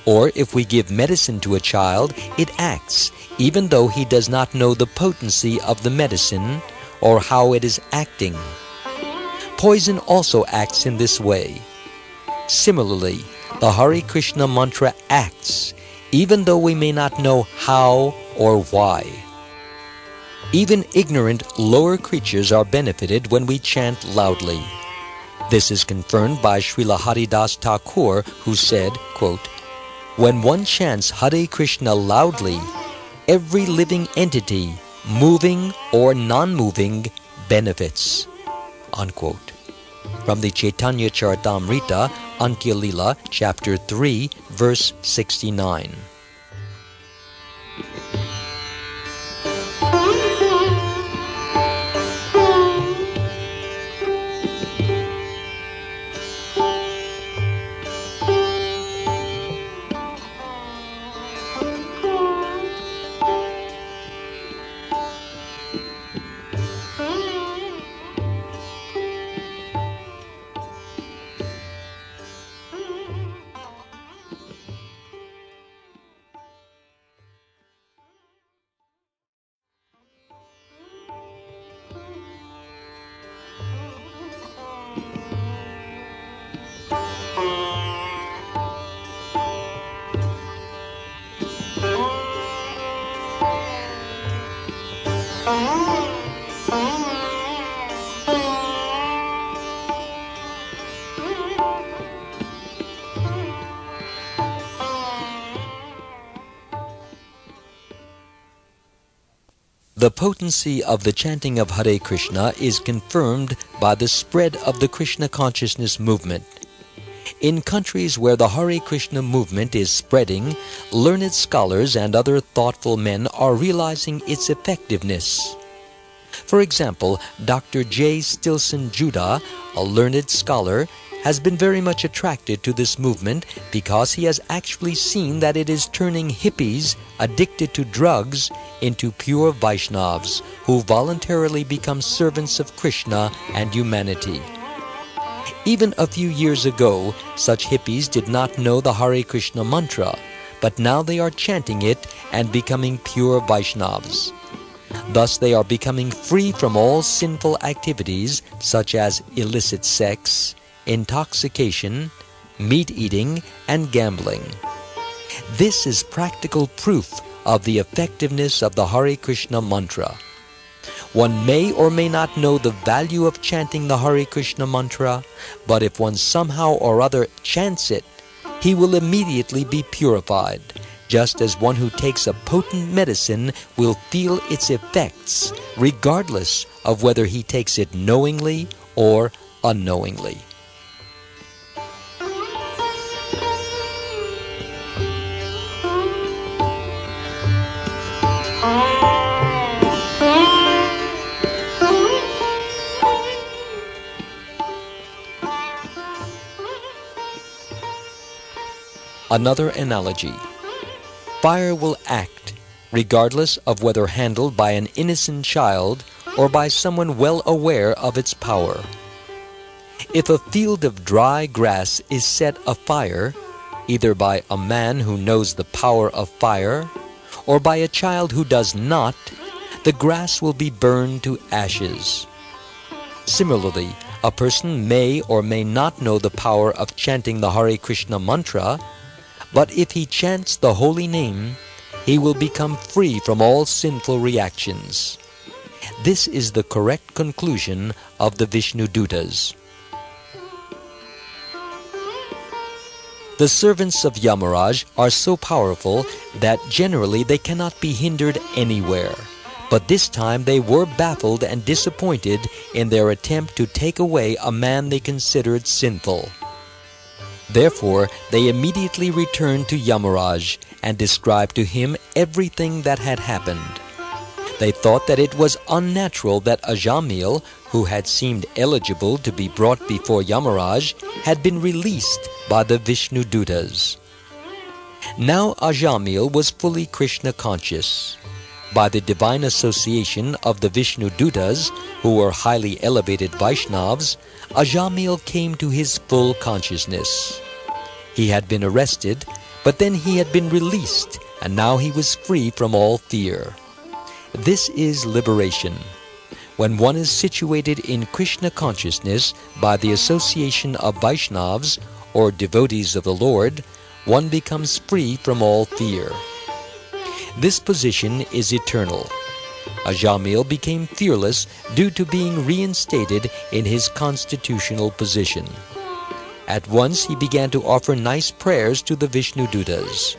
Or if we give medicine to a child, it acts, even though he does not know the potency of the medicine, or how it is acting. Poison also acts in this way. Similarly, the Hare Krishna mantra acts, even though we may not know how or why. Even ignorant lower creatures are benefited when we chant loudly. This is confirmed by Srila Haridas Thakur, who said, quote, when one chants Hare Krishna loudly, every living entity, moving or non-moving, benefits. Unquote. From the Chaitanya Charitamrita, Antya Lila, chapter 3, verse 69. The potency of the chanting of Hare Krishna is confirmed by the spread of the Krishna consciousness movement. In countries where the Hare Krishna movement is spreading, learned scholars and other thoughtful men are realizing its effectiveness. For example, Dr. J. Stilson Judah, a learned scholar, has been very much attracted to this movement because he has actually seen that it is turning hippies addicted to drugs into pure Vaishnavas who voluntarily become servants of Krishna and humanity. Even a few years ago, such hippies did not know the Hare Krishna mantra, but now they are chanting it and becoming pure Vaishnavas. Thus they are becoming free from all sinful activities such as illicit sex, intoxication, meat eating, and gambling. This is practical proof of the effectiveness of the Hare Krishna mantra. One may or may not know the value of chanting the Hare Krishna mantra, but if one somehow or other chants it, he will immediately be purified, just as one who takes a potent medicine will feel its effects, regardless of whether he takes it knowingly or unknowingly. Another analogy. Fire will act regardless of whether handled by an innocent child or by someone well aware of its power. If a field of dry grass is set afire, either by a man who knows the power of fire or by a child who does not, the grass will be burned to ashes. Similarly, a person may or may not know the power of chanting the Hare Krishna mantra, but if he chants the holy name, he will become free from all sinful reactions. This is the correct conclusion of the Vishnu Dutas. The servants of Yamaraj are so powerful that generally they cannot be hindered anywhere. But this time they were baffled and disappointed in their attempt to take away a man they considered sinful. Therefore, they immediately returned to Yamaraj and described to him everything that had happened. They thought that it was unnatural that Ajamil, who had seemed eligible to be brought before Yamaraj, had been released by the Vishnu Dutas. Now Ajamil was fully Krishna conscious. By the divine association of the Vishnu Dutas, who were highly elevated Vaishnavas, Ajamil came to his full consciousness. He had been arrested, but then he had been released, and now he was free from all fear. This is liberation. When one is situated in Krishna consciousness by the association of Vaishnavas, or devotees of the Lord, one becomes free from all fear. This position is eternal. Ajamil became fearless due to being reinstated in his constitutional position. At once he began to offer nice prayers to the Vishnu Dutas.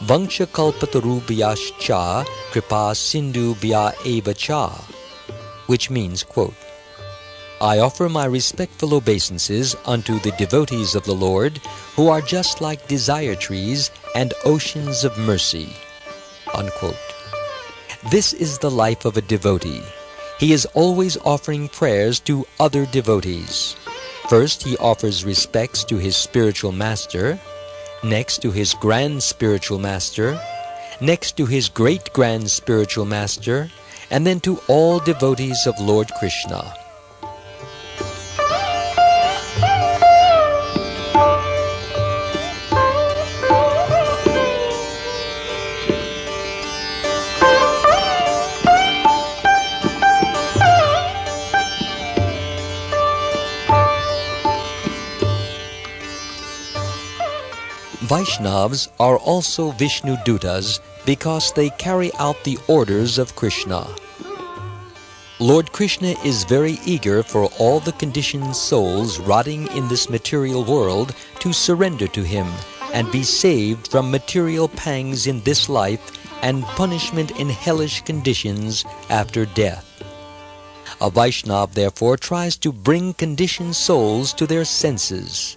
Vangsha kalpatarubhyascha kripa sindhu bhya eva cha, which means, quote, I offer my respectful obeisances unto the devotees of the Lord, who are just like desire trees and oceans of mercy." Unquote. This is the life of a devotee. He is always offering prayers to other devotees. First, he offers respects to his spiritual master, next to his grand spiritual master, next to his great-grand spiritual master, and then to all devotees of Lord Krishna. Vaishnavas are also Vishnu Dutas because they carry out the orders of Krishna. Lord Krishna is very eager for all the conditioned souls rotting in this material world to surrender to him and be saved from material pangs in this life and punishment in hellish conditions after death. A Vaishnava therefore tries to bring conditioned souls to their senses.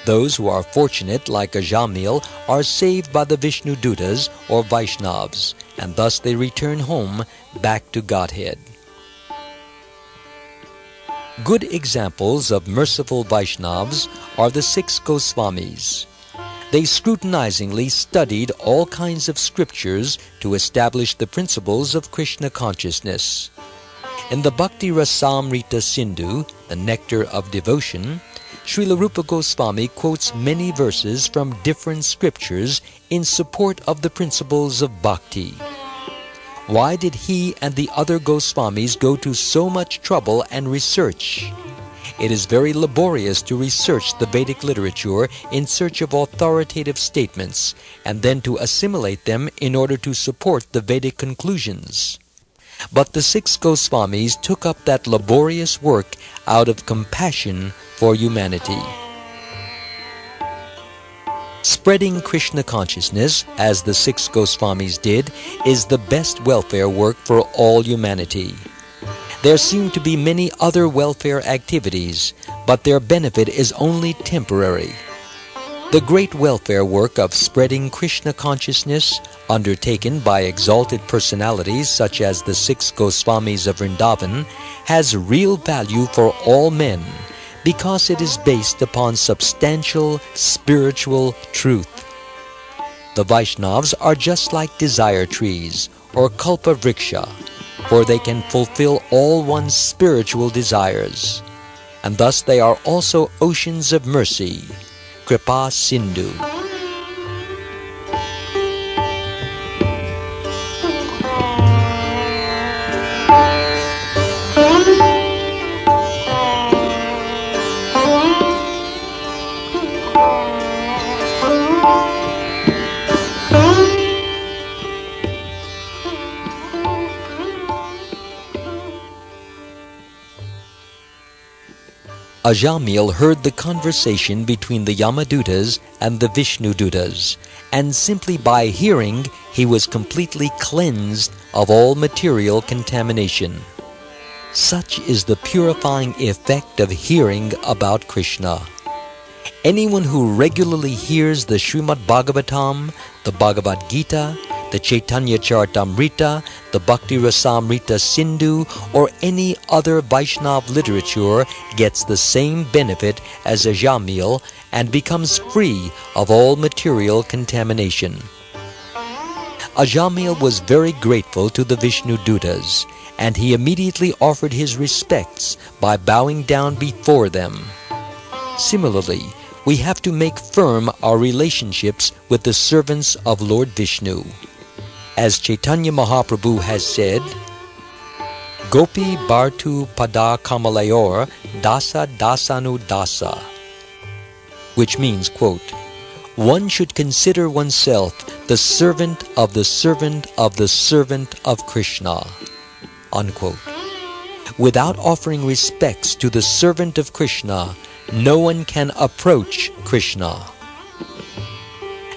Those who are fortunate, like Ajamil, are saved by the Vishnu Dutas or Vaishnavas, and thus they return home back to Godhead. Good examples of merciful Vaishnavas are the 6 Goswamis. They scrutinizingly studied all kinds of scriptures to establish the principles of Krishna consciousness. In the Bhakti Rasamrita Sindhu, the nectar of devotion, Srila Rupa Goswami quotes many verses from different scriptures in support of the principles of bhakti. Why did he and the other Goswamis go to so much trouble and research? It is very laborious to research the Vedic literature in search of authoritative statements and then to assimilate them in order to support the Vedic conclusions. But the 6 Goswamis took up that laborious work out of compassion for humanity. Spreading Krishna consciousness, as the 6 Goswamis did, is the best welfare work for all humanity. There seem to be many other welfare activities, but their benefit is only temporary. The great welfare work of spreading Krishna consciousness, undertaken by exalted personalities such as the 6 Goswamis of Vrindavan, has real value for all men, because it is based upon substantial spiritual truth. The Vaishnavas are just like desire trees or kalpa vriksha, for they can fulfill all one's spiritual desires, and thus they are also oceans of mercy, Kripa Sindhu. Ajamil heard the conversation between the Yamadutas and the Vishnu Dutas, and simply by hearing he was completely cleansed of all material contamination. Such is the purifying effect of hearing about Krishna. Anyone who regularly hears the Srimad Bhagavatam, the Bhagavad Gita, the Chaitanya Charitamrita, the Bhakti Rasamrita Sindhu, or any other Vaishnava literature gets the same benefit as Ajamil and becomes free of all material contamination. Ajamil was very grateful to the Vishnu Dutas, and he immediately offered his respects by bowing down before them. Similarly, we have to make firm our relationships with the servants of Lord Vishnu. As Chaitanya Mahaprabhu has said, Gopi Bhartu Pada Kamalayor Dasa Dasanu Dasa, which means, quote, one should consider oneself the servant of the servant of the servant of Krishna, unquote. Without offering respects to the servant of Krishna, no one can approach Krishna.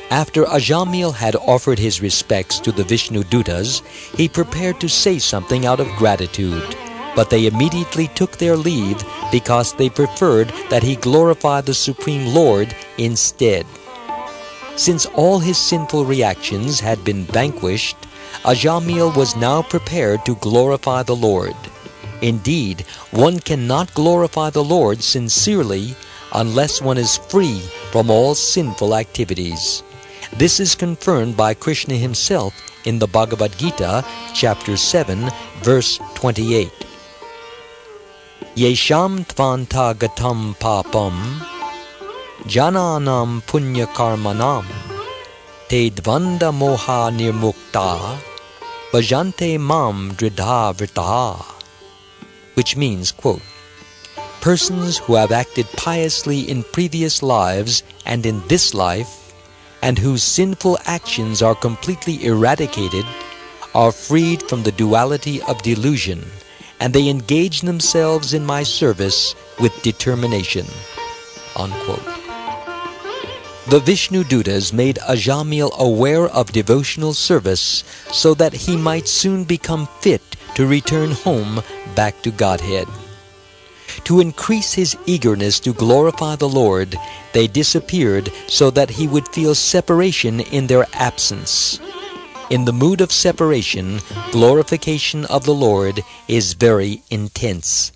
After Ajamil had offered his respects to the Vishnu Dutas, he prepared to say something out of gratitude. but they immediately took their leave because they preferred that he glorify the Supreme Lord instead. Since all his sinful reactions had been vanquished, Ajamil was now prepared to glorify the Lord. Indeed, one cannot glorify the Lord sincerely unless one is free from all sinful activities. This is confirmed by Krishna himself in the Bhagavad Gita, chapter 7, verse 28. Yesham tvanta gatam papam jananam punya karmanam te dvanda moha nirmukta bhajante mam dridha vritaha. Which means, quote, persons who have acted piously in previous lives and in this life, and whose sinful actions are completely eradicated, are freed from the duality of delusion, and they engage themselves in my service with determination. Unquote. The Vishnu Dutas made Ajamil aware of devotional service so that he might soon become fit to return home back to Godhead. To increase his eagerness to glorify the Lord, they disappeared so that he would feel separation in their absence. In the mood of separation, glorification of the Lord is very intense.